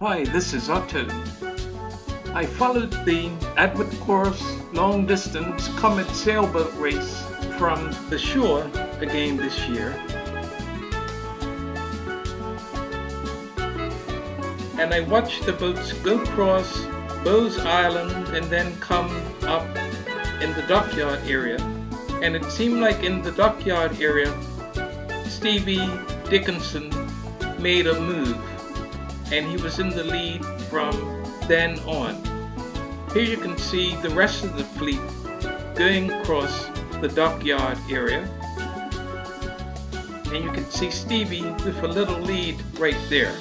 Hi, this is Otto. I followed the Advert Course long distance Comet Sailboat race from the shore again this year. And I watched the boats go across Bowes Island and then come up in the dockyard area. And it seemed like in the dockyard area, Stevie Dickinson made a move, and he was in the lead from then on. Here you can see the rest of the fleet going across the dockyard area, and you can see Stevie with a little lead right there.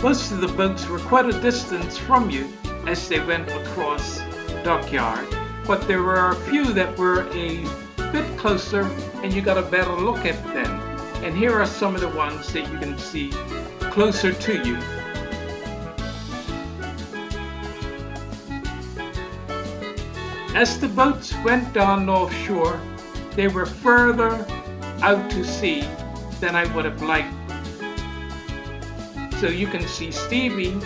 Most of the boats were quite a distance from you as they went across the dockyard, but there were a few that were a bit closer and you got a better look at them. And here are some of the ones that you can see closer to you. As the boats went down North Shore, they were further out to sea than I would have liked. So you can see Stevie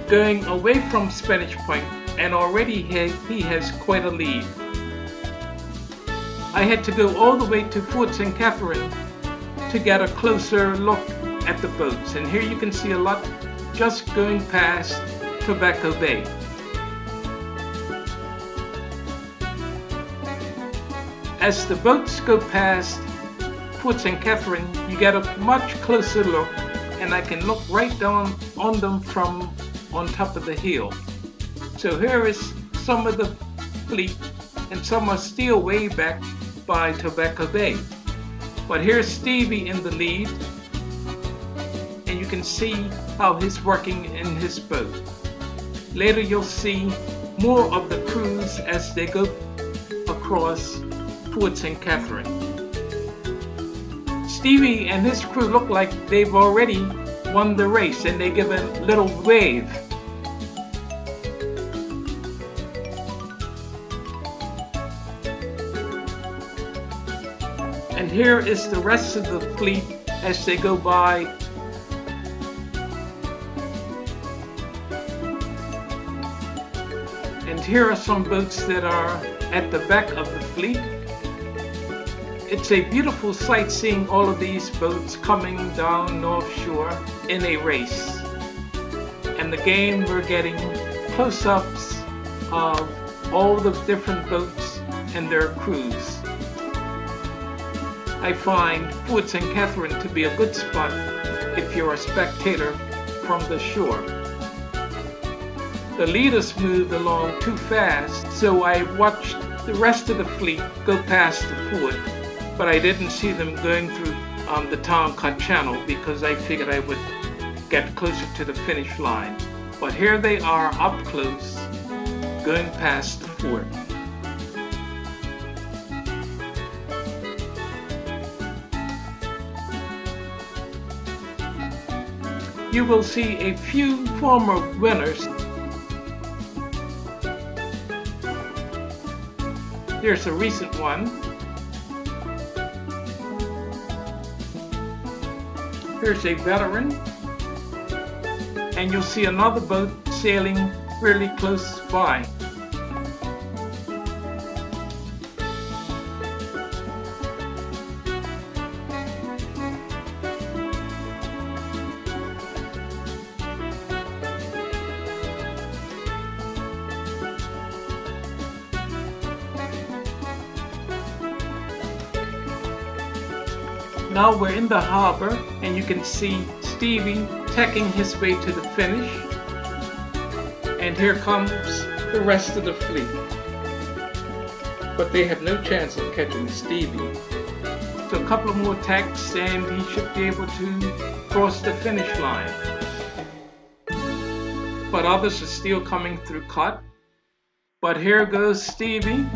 going away from Spanish Point, and already he has quite a lead. I had to go all the way to Fort St. Catherine to get a closer look at the boats, and here you can see a lot just going past Tobacco Bay. As the boats go past Fort St. Catherine, you get a much closer look, and I can look right down on them from on top of the hill. So here is some of the fleet, and some are still way back by Tobacco Bay. But here's Stevie in the lead, and you can see how he's working in his boat. Later you'll see more of the crews as they go across Fort St. Catherine. Stevie and his crew look like they've already won the race, and they give a little wave. And here is the rest of the fleet as they go by. And here are some boats that are at the back of the fleet. It's a beautiful sight seeing all of these boats coming down North Shore in a race. And again, we're getting close-ups of all the different boats and their crews. I find Fort St. Catherine to be a good spot if you're a spectator from the shore. The leaders moved along too fast, so I watched the rest of the fleet go past the fort, but I didn't see them going through the Town Cut Channel because I figured I would get closer to the finish line. But here they are up close, going past the fort. You will see a few former winners. Here's a recent one. Here's a veteran. And you'll see another boat sailing really close by. Now we're in the harbor, and you can see Stevie tacking his way to the finish. And here comes the rest of the fleet. But they have no chance of catching Stevie. So a couple of more tacks and he should be able to cross the finish line. But others are still coming through cut. But here goes Stevie.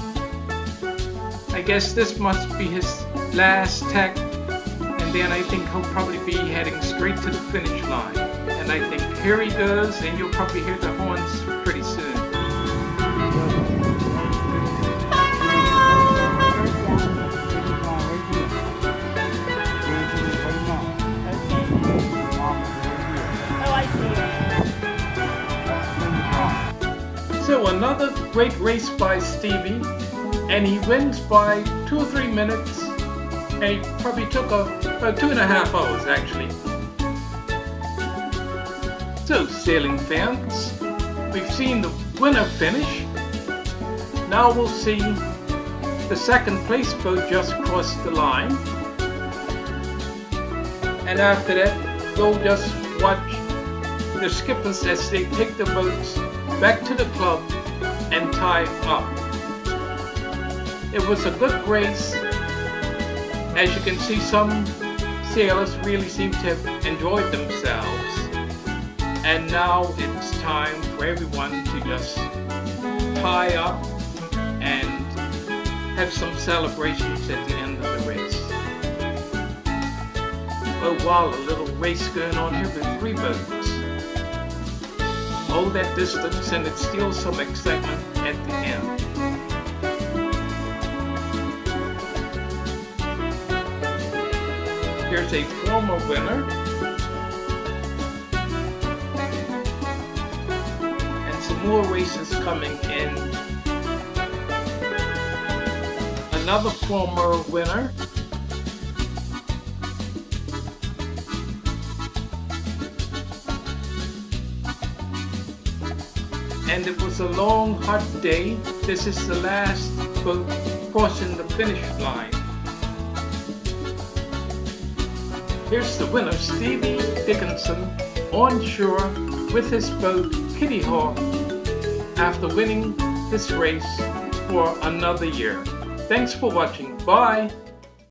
I guess this must be his last tack. And then I think he'll probably be heading straight to the finish line. And I think here he goes, and you'll probably hear the horns pretty soon. another great race by Stevie, and he wins by 2 or 3 minutes, and he probably took about 2.5 hours actually. So, sailing fans, we've seen the winner finish. Now we'll see the second place boat just cross the line, and after that we'll just watch the skippers as they take the boats back to the club and tie up. It was a good race. As you can see, some sailors really seem to have enjoyed themselves, and now it's time for everyone to just tie up and have some celebrations at the end of the race. Oh wow, a little race going on here with 3 boats. All that distance, and it's still some excitement at the end. Here's a former winner, and some more races coming in. Another former winner, and it was a long, hot day. This is the last boat crossing the finish line. Here's the winner, Stevie Dickinson, on shore with his boat Kitty Hawk, after winning this race for another year. Thanks for watching. Bye!